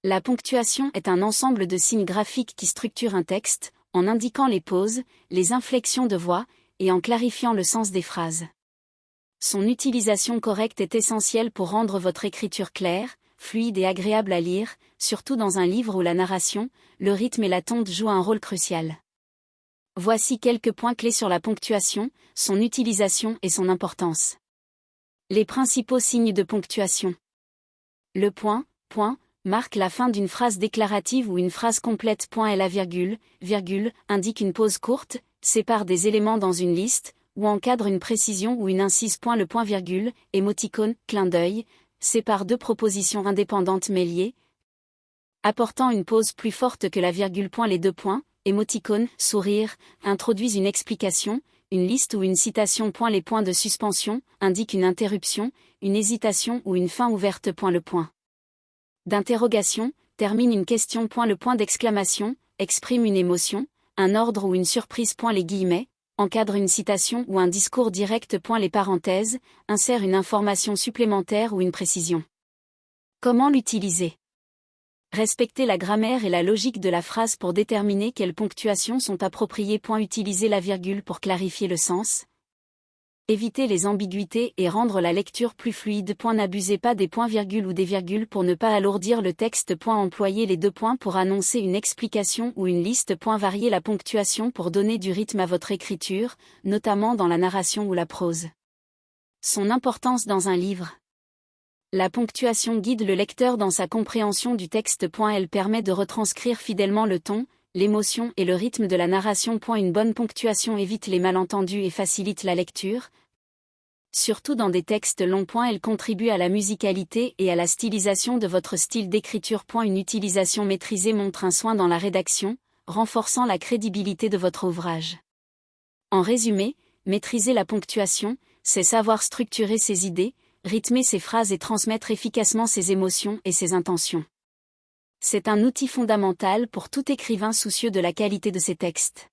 La ponctuation est un ensemble de signes graphiques qui structurent un texte, en indiquant les pauses, les inflexions de voix, et en clarifiant le sens des phrases. Son utilisation correcte est essentielle pour rendre votre écriture claire, fluide et agréable à lire, surtout dans un livre où la narration, le rythme et la tonte jouent un rôle crucial. Voici quelques points clés sur la ponctuation, son utilisation et son importance. Les principaux signes de ponctuation. Le point, marque la fin d'une phrase déclarative ou une phrase complète. Et la virgule, indique une pause courte, sépare des éléments dans une liste, ou encadre une précision ou une incise. Le point virgule, émoticône, clin d'œil, sépare deux propositions indépendantes mais liées, apportant une pause plus forte que la virgule. Les deux points, émoticône, sourire, introduisent une explication, une liste ou une citation. Les points de suspension indiquent une interruption, une hésitation ou une fin ouverte. Le point d'interrogation termine une question. Le point d'exclamation exprime une émotion, un ordre ou une surprise. Les guillemets encadre une citation ou un discours direct. Les parenthèses insèrent une information supplémentaire ou une précision. Comment l'utiliser? Respectez la grammaire et la logique de la phrase pour déterminer quelles ponctuations sont appropriées. Utilisez la virgule pour clarifier le sens. Évitez les ambiguïtés et rendre la lecture plus fluide. N'abusez pas des points-virgules ou des virgules pour ne pas alourdir le texte. Employez les deux points pour annoncer une explication ou une liste. Variez la ponctuation pour donner du rythme à votre écriture, notamment dans la narration ou la prose. Son importance dans un livre. La ponctuation guide le lecteur dans sa compréhension du texte. Elle permet de retranscrire fidèlement le ton, l'émotion et le rythme de la narration. Une bonne ponctuation évite les malentendus et facilite la lecture. Surtout dans des textes longs. Elle contribue à la musicalité et à la stylisation de votre style d'écriture. Une utilisation maîtrisée montre un soin dans la rédaction, renforçant la crédibilité de votre ouvrage. En résumé, maîtriser la ponctuation, c'est savoir structurer ses idées, rythmer ses phrases et transmettre efficacement ses émotions et ses intentions. C'est un outil fondamental pour tout écrivain soucieux de la qualité de ses textes.